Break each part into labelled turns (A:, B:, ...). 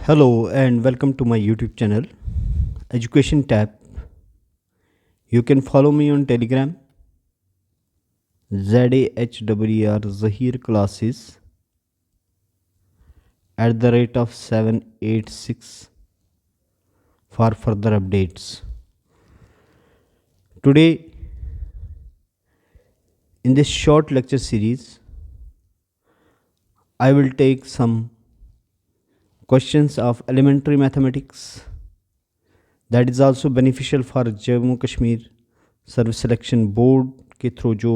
A: Hello and welcome to my YouTube channel, Education Tab. You can follow me on Telegram, ZAHWR Zahir Classes @786 for further updates. Today, in this short lecture series, I will take some questions of elementary mathematics that is also beneficial for Jammu Kashmir service selection board के through जो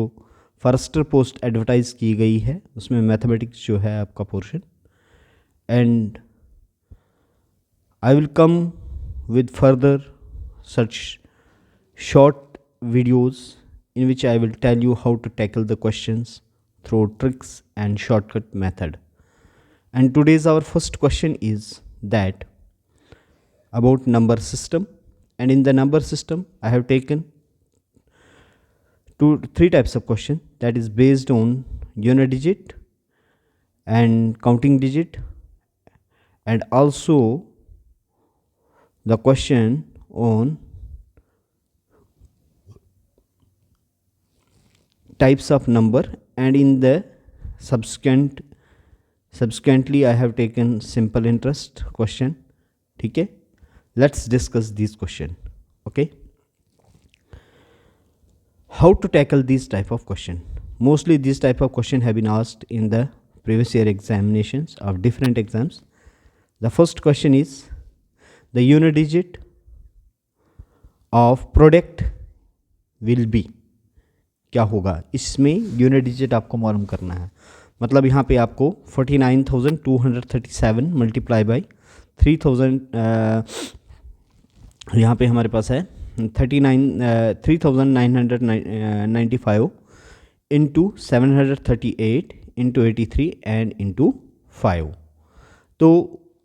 A: forester post advertise की गई है उसमें mathematics जो है आपका portion and I will come with further such short videos in which I will tell you how to tackle the questions through tricks and shortcut method. And today's our first question is that about number system, and in the number system I have taken three types of question that is based on unit digit and counting digit, and also the question on types of number, and in the subsequently I have taken simple interest question. ठीक है, let's discuss these question. Okay, how to tackle these type of question? Mostly these type of question have been asked in the previous year examinations of different exams. The first question is the unit digit of product will be, क्या होगा इसमें unit digit आपको मालूम करना है. मतलब यहाँ पे आपको 49,237 मल्टीप्लाई बाई 3,000, यहाँ पे हमारे पास है 3,995 इंटू 738 इंटू 83 एंड इंटू 5. तो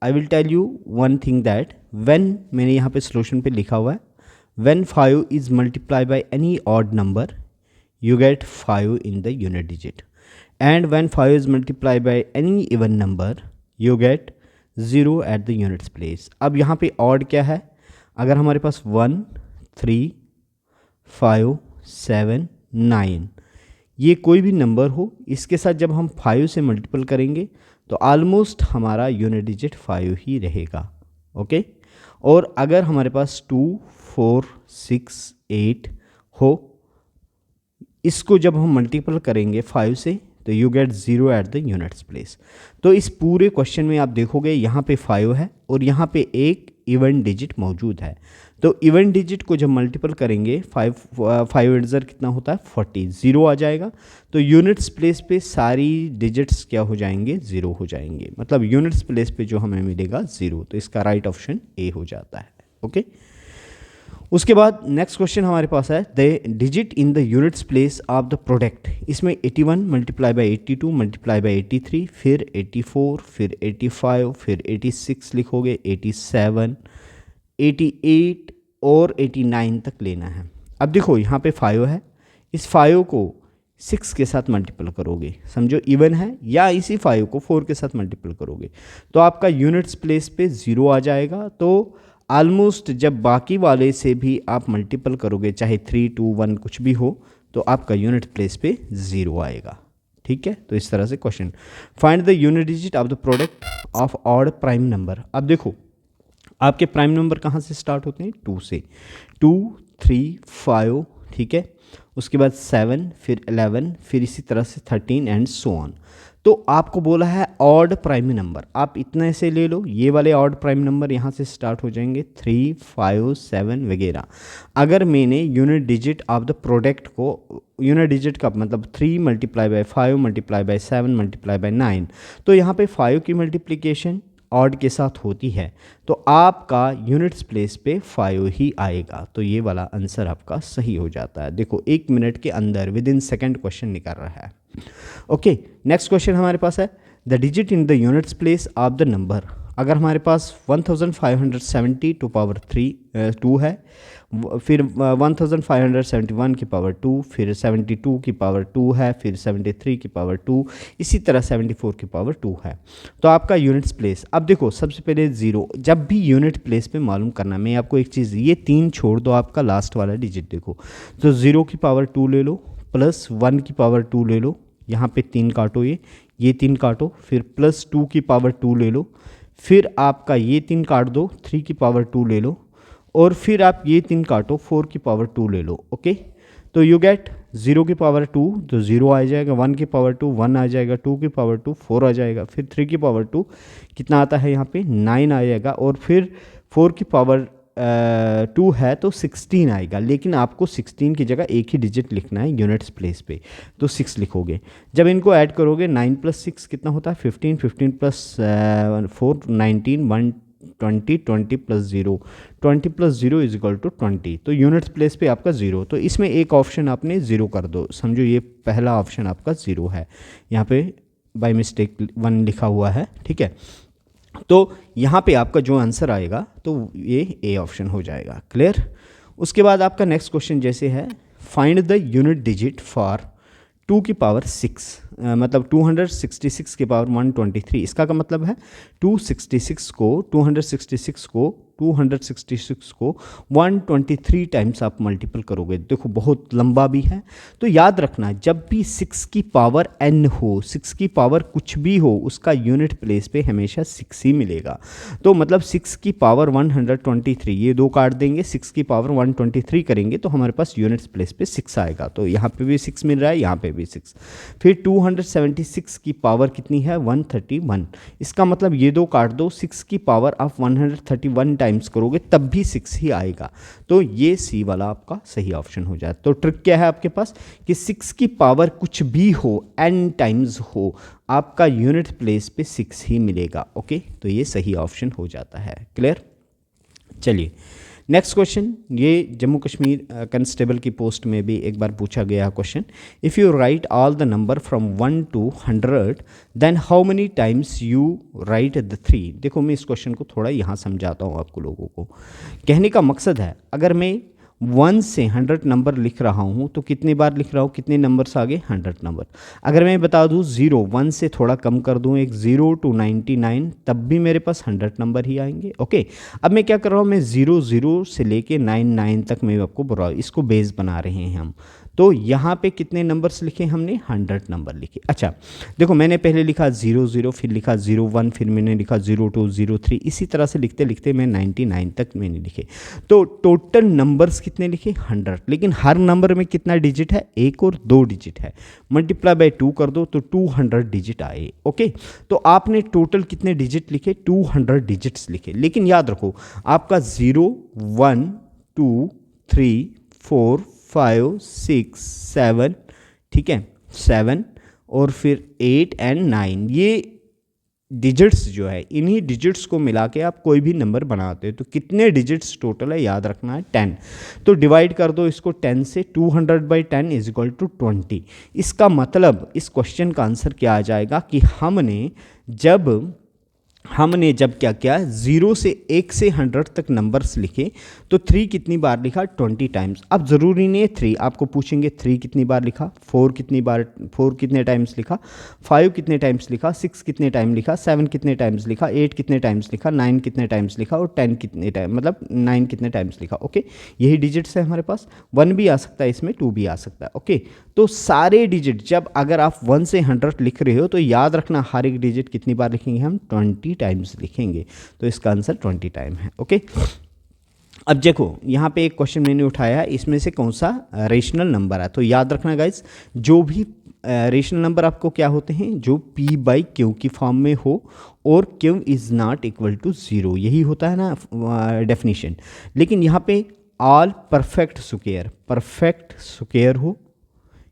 A: I will tell you one thing that when, मैंने यहाँ पे सोल्यूशन पे लिखा हुआ है, when 5 is multiply by any odd number you get 5 in the unit digit, and when 5 is multiplied by any even number you get 0 at the units place. अब यहाँ पे odd क्या है? अगर हमारे पास 1 3 5 7 9 ये कोई भी नंबर हो, इसके साथ जब हम 5 से मल्टीपल करेंगे तो ऑलमोस्ट हमारा यूनिट डिजिट 5 ही रहेगा. ओके, और अगर हमारे पास 2 4 6 8 हो, इसको जब हम मल्टीपल करेंगे 5 से तो you get 0 at the units place. तो इस पूरे क्वेश्चन में आप देखोगे यहाँ पे 5 है और यहाँ पे एक इवन डिजिट मौजूद है. तो इवन डिजिट को जब मल्टीपल करेंगे 5 एडजर कितना होता है 40, 0 आ जाएगा. तो यूनिट्स प्लेस पे सारी डिजिट्स क्या हो जाएंगे 0 हो जाएंगे, मतलब यूनिट्स प्लेस पे जो हमें मिलेगा 0. तो इसका राइट ऑप्शन ए हो जाता है. ओके, उसके बाद नेक्स्ट क्वेश्चन हमारे पास है the digit in the units place of the product. इसमें 81 मल्टीप्लाई बाई 82 मल्टीप्लाई बाई 83 फिर 84 फिर 85 फिर 86 लिखोगे, 87 88 और 89 तक लेना है. अब देखो यहाँ पे 5 है, इस 5 को 6 के साथ मल्टीपल करोगे, समझो इवन है, या इसी 5 को 4 के साथ मल्टीपल करोगे तो आपका यूनिट्स प्लेस पे 0 आ जाएगा. तो ऑलमोस्ट जब बाकी वाले से भी आप मल्टीपल करोगे, चाहे 3 2 1 कुछ भी हो, तो आपका यूनिट प्लेस पे 0 आएगा. ठीक है, तो इस तरह से question. Find the unit digit of the product of odd prime number. अब देखो आपके प्राइम नंबर कहाँ से स्टार्ट होते हैं 2 से, 2 3 5, ठीक है, उसके बाद 7 फिर 11 फिर इसी तरह से 13 एंड सो ऑन. तो आपको बोला है ऑड प्राइम नंबर, आप इतने से ले लो, ये वाले ऑड प्राइम नंबर यहाँ से स्टार्ट हो जाएंगे 3 5 7 वगैरह. अगर मैंने unit digit of the product को, यूनिट डिजिट का मतलब 3 multiply by 5 multiply by 7 multiply by 9, तो यहाँ पे 5 की मल्टीप्लिकेशन ऑड के साथ होती है, तो आपका यूनिट्स प्लेस पे 5 ही आएगा. तो ये वाला आंसर आपका सही हो जाता है. देखो 1 मिनट के अंदर विद इन सेकेंड क्वेश्चन निकल रहा है. ओके, नेक्स्ट क्वेश्चन हमारे पास है the digit in the units place of the number अगर हमारे पास 1570 टू पावर 2 है, फिर 1571 की पावर 2, फिर 72 की पावर 2 है, फिर 73 की पावर 2, इसी तरह 74 की पावर 2 है। तो आपका यूनिट्स प्लेस, अब देखो सबसे पहले ज़ीरो, जब भी यूनिट प्लेस पे मालूम करना, मैं आपको एक चीज़, ये 3 छोड़ दो, आपका लास्ट वाला डिजिट देखो, तो 0 की पावर 2 ले लो, प्लस 1 की पावर 2 ले लो, यहाँ पे 3 काटो, ये 3 काटो, फिर प्लस 2 की पावर 2 ले लो, फिर आपका ये 3 काट दो, 3 की पावर 2 ले लो, और फिर आप ये 3 काटो, 4 की पावर 2 ले लो। ओके, तो यू गेट 0 की पावर 2 तो 0 आ जाएगा, 1 की पावर 2 1 आ जाएगा, 2 की पावर 2 4 आ जाएगा, फिर 3 की पावर 2 कितना आता है यहाँ पे 9 आ जाएगा, और फिर 4 की पावर 2 है तो 16 आएगा। लेकिन आपको 16 की जगह एक ही डिजिट लिखना है यूनिट्स प्लेस पे, तो 6 लिखोगे। जब इनको ऐड करोगे 9 प्लस 6 कितना होता है 15, 15 plus 4 19, 1 20, 20 plus 0, 20 plus 0 is equal to 20। तो यूनिट्स प्लेस पे आपका 0, तो इसमें एक ऑप्शन आपने 0 कर दो, समझो ये पहला ऑप्शन आपका 0 है, यहाँ पे बाय मिस्टेक 1 लिखा हुआ है, ठीक है। तो यहाँ पे आपका जो आंसर आएगा तो ये ए ऑप्शन हो जाएगा। क्लियर। उसके बाद आपका नेक्स्ट क्वेश्चन जैसे है, find the unit digit for 2 की पावर 6, मतलब 266 की पावर 123। इसका का मतलब है 266 को 123 टाइम्स आप मल्टीपल करोगे। देखो बहुत लंबा भी है, तो याद रखना जब भी 6 की पावर n हो, 6 की पावर कुछ भी हो, उसका यूनिट प्लेस पे हमेशा 6 ही मिलेगा। तो मतलब 6 की पावर 123, ये दो काट देंगे, 6 की पावर 123 करेंगे तो हमारे पास यूनिट्स प्लेस पे 6 आएगा। तो यहाँ पे भी 6 मिल रहा है, यहाँ पे भी 6। फिर 276 की पावर कितनी है 131, इसका मतलब ये दो काट दो, 6 की पावर आप 131 टाइम्स करोगे तब भी 6 ही आएगा। तो ये सी वाला आपका सही ऑप्शन हो जाए। तो ट्रिक क्या है आपके पास कि 6 की पावर कुछ भी हो, n टाइम्स हो, आपका यूनिट प्लेस पे 6 ही मिलेगा। ओके, तो ये सही ऑप्शन हो जाता है। क्लियर। चलिए नेक्स्ट क्वेश्चन, ये जम्मू कश्मीर कांस्टेबल की पोस्ट में भी एक बार पूछा गया question. If you write all the number from 1 to 100 then how many times you write the 3। देखो मैं इस क्वेश्चन को थोड़ा यहाँ समझाता हूँ आपको लोगों को। कहने का मकसद है अगर मैं 1 से 100 नंबर लिख रहा हूँ तो कितनी बार लिख रहा हूँ, कितने नंबर्स आगे 100 नंबर। अगर मैं बता दूँ 0, 1 से थोड़ा कम कर दूँ, एक 0 to 99, तब भी मेरे पास 100 नंबर ही आएंगे। ओके, अब मैं क्या कर रहा हूँ, मैं 0 से लेके 99 तक मैं आपको बोल रहा हूँ, इसको बेस बना रहे हैं हम। तो यहाँ पे कितने नंबर्स लिखे हमने 100 नंबर लिखे। अच्छा देखो मैंने पहले लिखा 00, फिर लिखा 01, फिर मैंने लिखा 02, 03, इसी तरह से लिखते लिखते मैं 99 तक मैंने लिखे। तो टोटल नंबर्स कितने लिखे 100, लेकिन हर नंबर में कितना डिजिट है, 1 और 2 डिजिट है। मल्टीप्लाई बाय 2 कर दो तो 200 डिजिट आए। ओके, तो आपने टोटल कितने डिजिट लिखे 200 डिजिट्स लिखे। लेकिन याद रखो आपका 0, 1, 2, 3, 4, 5, 6, 7, ठीक है 7, और फिर 8 एंड 9, ये डिजिट्स जो है, इन्हीं डिजिट्स को मिला के आप कोई भी नंबर बनाते हो तो कितने डिजिट्स टोटल है याद रखना है 10। तो डिवाइड कर दो इसको 10 से, 200/10 इज इक्वल टू 20। इसका मतलब इस क्वेश्चन का आंसर क्या आ जाएगा कि हमने जब क्या किया 0 से 1 से 100 तक नंबर्स लिखे तो 3 कितनी बार लिखा 20 टाइम्स। अब ज़रूरी नहीं है 3, आपको पूछेंगे 3 कितनी बार लिखा, 4 कितने टाइम्स लिखा, 5 कितने टाइम्स लिखा, 6 कितने टाइम लिखा, 7 कितने टाइम्स लिखा, 8 कितने टाइम्स लिखा, 9 कितने टाइम्स लिखा, और 10 कितने टाइम मतलब 9 कितने टाइम्स लिखा। ओके, यही डिजिट्स है हमारे पास। 1 भी आ सकता है इसमें, 2 भी आ सकता है। ओके, तो सारे डिजिट जब अगर आप 1 से 100 लिख रहे हो तो याद रखना हर एक डिजिट कितनी बार लिखेंगे हम 20 टाइम्स लिखेंगे। तो इसका आंसर 20 टाइम है। ओके, अब देखो यहाँ पे एक क्वेश्चन मैंने उठाया है, इसमें से कौन सा रेशनल नंबर है। तो याद रखना गाइज, जो भी रेशनल नंबर आपको क्या होते हैं, जो p/q की फॉर्म में हो और q is not equal to 0, यही होता है ना डेफिनेशन। लेकिन यहाँ पे ऑल परफेक्ट स्क्वायर हो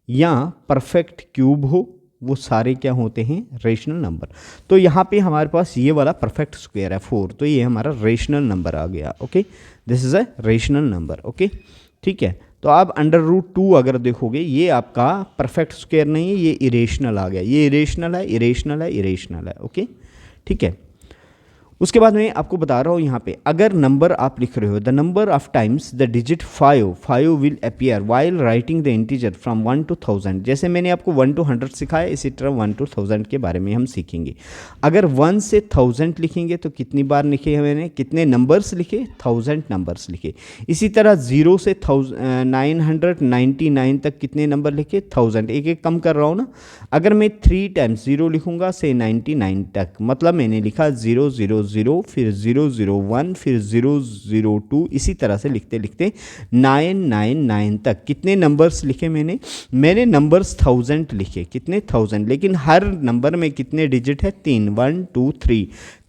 A: या परफेक्ट क्यूब हो, वो सारे क्या होते हैं रेशनल नंबर। तो यहाँ पे हमारे पास ये वाला परफेक्ट स्क्वायर है 4, तो ये हमारा रेशनल नंबर आ गया। Okay, this is a rational number. Okay, ठीक है। तो आप √2 अगर देखोगे ये आपका परफेक्ट स्क्वायर नहीं है, ये इरेशनल आ गया, ये इरेशनल है। ओके, ठीक है। उसके बाद मैं आपको बता रहा हूँ यहाँ पे, अगर नंबर आप लिख रहे हो, the number of times the digit 5 will appear while writing the integer from 1 to 1000। जैसे मैंने आपको 1 to 100 सिखाया, इसी तरह 1 to 1000 के बारे में हम सीखेंगे। अगर 1 से 1000 लिखेंगे तो कितनी बार लिखे हैं मैंने, कितने नंबर्स लिखे, 1000 नंबर्स लिखे। इसी तरह 0 से 999 तक कितने नंबर लिखे, 1000। एक एक कम कर रहा हूँ ना। अगर मैं 3 टाइम्स 0 लिखूंगा से 99 तक, मतलब मैंने लिखा 000, फिर 001, फिर 002, इसी तरह से लिखते लिखते 999 तक कितने नंबर्स लिखे मैंने नंबर्स 1000 लिखे। कितने, 1000। लेकिन हर नंबर में कितने डिजिट है, 3, 1 2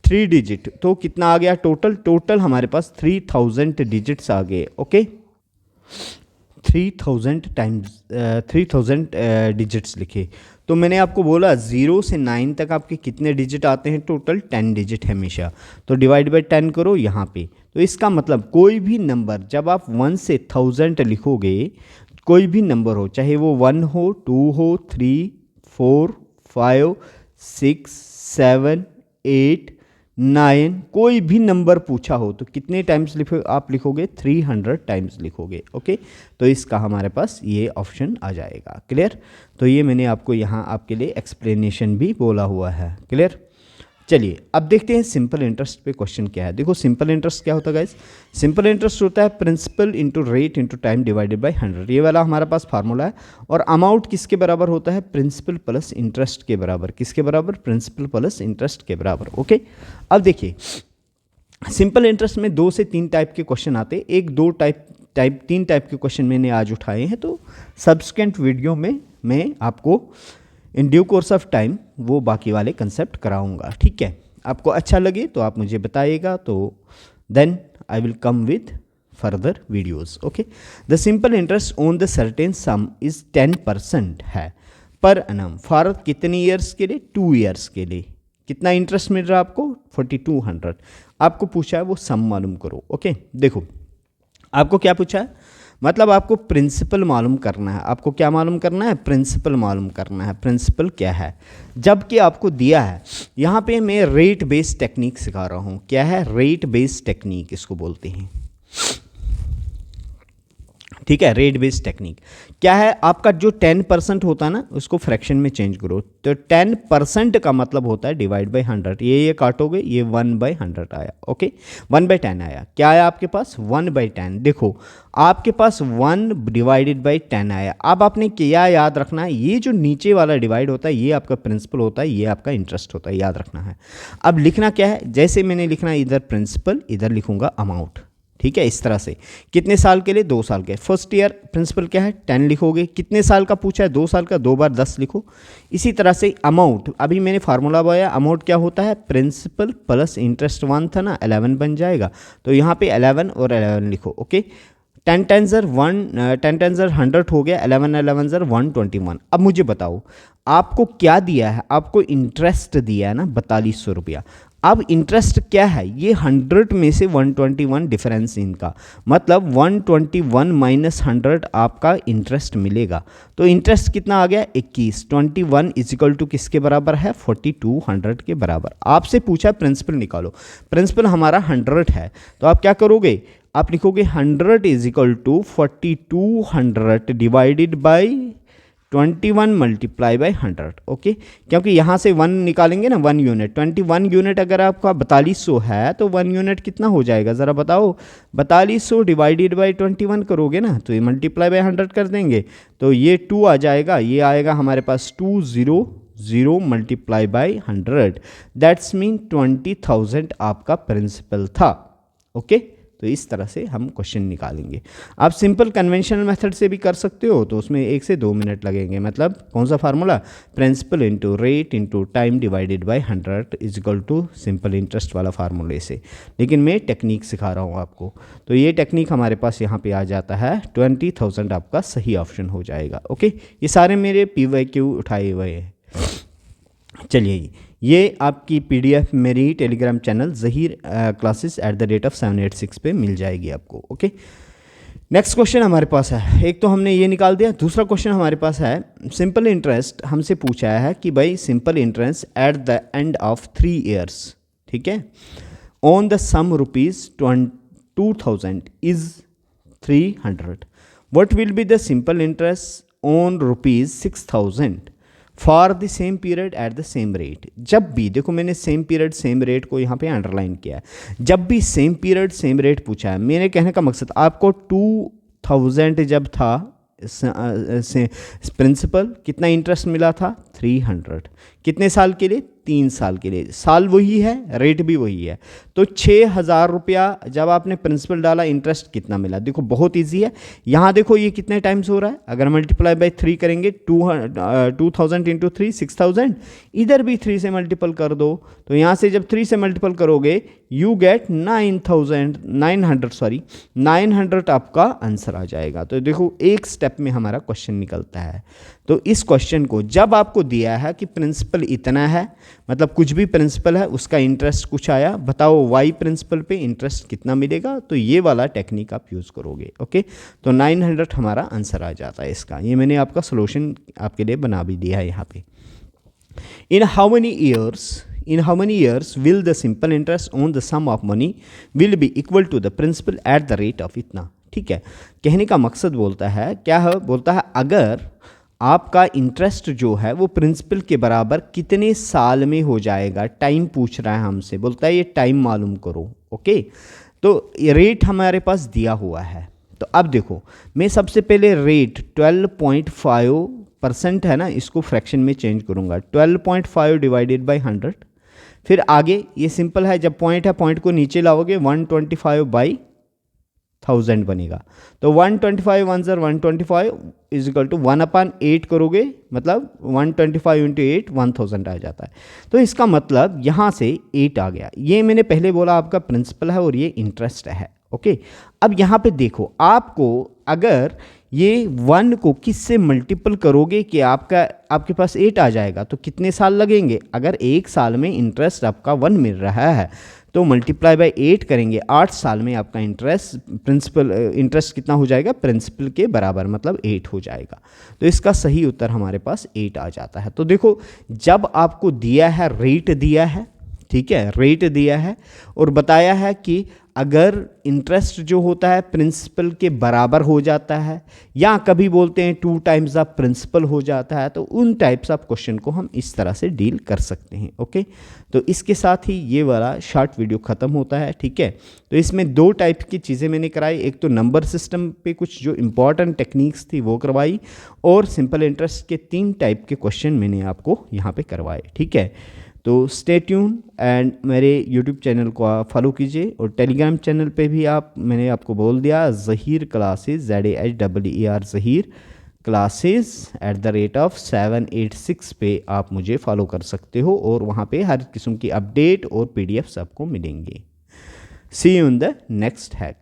A: 3 डिजिट। तो कितना आ गया टोटल हमारे पास 3000 डिजिट्स आ गए। ओके, 3000 डिजिट्स लिखे। तो मैंने आपको बोला 0 से 9 तक आपके कितने डिजिट आते हैं, टोटल 10 डिजिट हमेशा। तो डिवाइड बाय 10 करो यहाँ पे। तो इसका मतलब कोई भी नंबर जब आप 1 से 1000 लिखोगे, कोई भी नंबर हो, चाहे वो 1 हो, 2 हो, 3, 4, 5, 6, 7, 8, 9, कोई भी नंबर पूछा हो तो कितने टाइम्स आप लिखोगे, 300 टाइम्स लिखोगे। ओके, तो इसका हमारे पास ये ऑप्शन आ जाएगा। क्लियर? तो ये मैंने आपको यहाँ आपके लिए एक्सप्लेनेशन भी बोला हुआ है। क्लियर? चलिए अब देखते हैं सिंपल इंटरेस्ट पे क्वेश्चन क्या है। देखो सिंपल इंटरेस्ट क्या होता है गाइस, सिंपल इंटरेस्ट होता है principal into rate into time divided by 100। ये वाला हमारे पास फार्मूला है। और अमाउंट किसके बराबर होता है, प्रिंसिपल प्लस इंटरेस्ट के बराबर। किसके बराबर, प्रिंसिपल प्लस इंटरेस्ट के बराबर। ओके, अब देखिए सिंपल इंटरेस्ट में 2 से 3 टाइप के क्वेश्चन आते हैं। 3 टाइप के क्वेश्चन मैंने आज उठाए हैं। तो सब्सिक्वेंट वीडियो में मैं आपको in due course of time वो बाकी वाले कंसेप्ट कराऊंगा। ठीक है, आपको अच्छा लगे तो आप मुझे बताइएगा, तो then I will come with further videos. Okay, the simple interest on the certain sum is 10% है पर एनम फॉर कितने ईयर्स के लिए, 2 ईयर्स के लिए। कितना इंटरेस्ट मिल रहा है आपको, 4200। आपको पूछा है वो सम मालूम करो। ओके, देखो आपको क्या पूछा है, मतलब आपको प्रिंसिपल मालूम करना है। आपको क्या मालूम करना है, प्रिंसिपल मालूम करना है। प्रिंसिपल क्या है, जबकि आपको दिया है यहाँ पे मैं रेट बेस्ड टेक्निक सिखा रहा हूँ। क्या है, रेट बेस्ड टेक्निक इसको बोलते हैं। ठीक है, रेट बेस्ड टेक्निक क्या है, आपका जो 10% होता है ना उसको फ्रैक्शन में चेंज करो। तो 10% का मतलब होता है डिवाइड बाय 100। ये काटोगे, ये 1/100 आया। ओके, 1/10 आया। क्या आया आपके पास, 1/10। देखो आपके पास 1 डिवाइडेड बाई 10 आया। अब आपने क्या याद रखना है, ये जो नीचे वाला डिवाइड होता है ये आपका प्रिंसिपल होता है, ये आपका इंटरेस्ट होता है, याद रखना है। अब लिखना क्या है, जैसे मैंने लिखना है इधर प्रिंसिपल, इधर लिखूंगा अमाउंट। ठीक है, इस तरह से। कितने साल के लिए, 2 साल के। फर्स्ट ईयर प्रिंसिपल क्या है, 10 लिखोगे। कितने साल का पूछा है, 2 साल का, 2 बार 10 लिखो। इसी तरह से अमाउंट, अभी मैंने फार्मूला बताया, अमाउंट क्या होता है, प्रिंसिपल प्लस इंटरेस्ट 1 था ना, 11 बन जाएगा। तो यहाँ पे 11 और 11 लिखो। ओके, 10 10 100 हो गया, 11 11 121। अब मुझे बताओ आपको क्या दिया है, आपको इंटरेस्ट दिया है ना 4200 रुपया। अब इंटरेस्ट क्या है, ये 100 में से 121 डिफरेंस इनका, मतलब 121 माइनस 100 आपका इंटरेस्ट मिलेगा। तो इंटरेस्ट कितना आ गया, 21। 21 इजिकल टू किसके बराबर है, 4200 के बराबर। आपसे पूछा प्रिंसिपल निकालो, प्रिंसिपल हमारा 100 है। तो आप क्या करोगे, आप लिखोगे 100 is equal to 4200 divided by 21 multiply by 100। Okay, क्योंकि यहाँ से 1 निकालेंगे ना, 1 यूनिट। 21 यूनिट अगर आपका 4200 है तो 1 यूनिट कितना हो जाएगा, ज़रा बताओ। 4200 डिवाइडेड बाई 21 करोगे ना तो ये मल्टीप्लाई बाई 100 कर देंगे, तो ये 2 आ जाएगा। ये आएगा हमारे पास 200 मल्टीप्लाई बाई 100, दैट्स मीन 20,000 आपका प्रिंसिपल था। ओके, तो इस तरह से हम क्वेश्चन निकालेंगे। आप सिंपल कन्वेंशनल मेथड से भी कर सकते हो, तो उसमें 1 से 2 मिनट लगेंगे। मतलब कौन सा formula, principal into rate into time divided by 100 is equal to simple interest वाला फार्मूले से। लेकिन मैं टेक्निक सिखा रहा हूँ आपको, तो ये टेक्निक हमारे पास यहाँ पे आ जाता है। 20,000 आपका सही ऑप्शन हो जाएगा। ओके, ये सारे मेरे PYQ उठाए हुए हैं। चलिए, ये आपकी PDF मेरी टेलीग्राम चैनल ज़हीर क्लासेस @786 पे मिल जाएगी आपको। ओके, नेक्स्ट क्वेश्चन हमारे पास है, एक तो हमने ये निकाल दिया। दूसरा क्वेश्चन हमारे पास है, सिंपल इंटरेस्ट हमसे पूछा है कि भाई simple interest at the end of 3 years. ठीक है, on the sum rupees 2000 is 300. What will be the simple interest on rupees 6000 for the same period at the same rate? जब भी देखो, मैंने सेम पीरियड सेम रेट को यहाँ पे underline किया है। जब भी सेम पीरियड सेम रेट पूछा है, मेरे कहने का मकसद आपको 2000 जब था प्रिंसिपल, कितना इंटरेस्ट मिला था? 300। कितने साल के लिए? 3 साल के लिए। साल वही है, रेट भी वही है। तो 6000 रुपया जब आपने प्रिंसिपल डाला, इंटरेस्ट कितना मिला? देखो बहुत इजी है। यहाँ देखो ये कितने टाइम्स हो रहा है, अगर मल्टीप्लाई बाय 3 करेंगे 2000 इंटू 3 6000, इधर भी 3 से मल्टीपल कर दो, तो यहाँ से जब 3 से मल्टीपल करोगे यू गेट 900 आपका आंसर आ जाएगा। तो देखो एक स्टेप में हमारा क्वेश्चन निकलता है। तो इस क्वेश्चन को जब आपको दिया है कि प्रिंसिपल इतना है, मतलब कुछ भी प्रिंसिपल है उसका इंटरेस्ट कुछ आया, बताओ वाई प्रिंसिपल पे इंटरेस्ट कितना मिलेगा, तो ये वाला टेक्निक आप यूज़ करोगे। ओके, तो 900 हमारा आंसर आ जाता है इसका। ये मैंने आपका सोल्यूशन आपके लिए बना भी दिया है यहाँ पे। In how many years will the simple interest on the sum of money will be equal to the principal at the rate of इतना? ठीक है, कहने का मकसद बोलता है क्या है, बोलता है अगर आपका इंटरेस्ट जो है वो प्रिंसिपल के बराबर कितने साल में हो जाएगा। टाइम पूछ रहा है हमसे, बोलता है ये टाइम मालूम करो। ओके, तो ये रेट हमारे पास दिया हुआ है। तो अब देखो, मैं सबसे पहले रेट 12.5% है ना, इसको फ्रैक्शन में चेंज करूंगा। 12.5 डिवाइडेड बाई 100। फिर आगे ये सिंपल है, जब पॉइंट है पॉइंट को नीचे लाओगे 125 बाई 1000 बनेगा। तो 125 1 125 इज इक्वल टू 1/8 करोगे, मतलब 125 इंटू 8 1000 आ जाता है। तो इसका मतलब यहाँ से 8 आ गया। ये मैंने पहले बोला आपका प्रिंसिपल है और ये इंटरेस्ट है। ओके, अब यहाँ पे देखो, आपको अगर ये 1 को किससे मल्टीपल करोगे कि आपके पास 8 आ जाएगा, तो कितने साल लगेंगे? अगर 1 साल में इंटरेस्ट आपका 1 मिल रहा है तो मल्टीप्लाई बाय 8 करेंगे, 8 साल में आपका इंटरेस्ट कितना हो जाएगा? प्रिंसिपल के बराबर, मतलब 8 हो जाएगा। तो इसका सही उत्तर हमारे पास 8 आ जाता है। तो देखो, जब आपको दिया है, रेट दिया है, ठीक है, रेट दिया है और बताया है कि अगर इंटरेस्ट जो होता है प्रिंसिपल के बराबर हो जाता है, या कभी बोलते हैं 2 टाइम्स ऑफ प्रिंसिपल हो जाता है, तो उन टाइप्स ऑफ क्वेश्चन को हम इस तरह से डील कर सकते हैं। ओके, तो इसके साथ ही ये वाला शॉर्ट वीडियो ख़त्म होता है। ठीक है, तो इसमें 2 टाइप की चीज़ें मैंने कराई। एक तो नंबर सिस्टम पे कुछ जो इंपॉर्टेंट टेक्निक्स थी वो करवाई, और सिंपल इंटरेस्ट के 3 टाइप के क्वेश्चन मैंने आपको यहाँ पे करवाए। ठीक है, तो स्टे ट्यून एंड मेरे यूट्यूब चैनल को आप फॉलो कीजिए, और टेलीग्राम चैनल पे भी मैंने आपको बोल दिया, Zaheer classes, ZAHEER Zaheer classes @786 पे आप मुझे फॉलो कर सकते हो, और वहाँ पे हर किस्म की अपडेट और PDFs आपको मिलेंगे। See you in the next hack.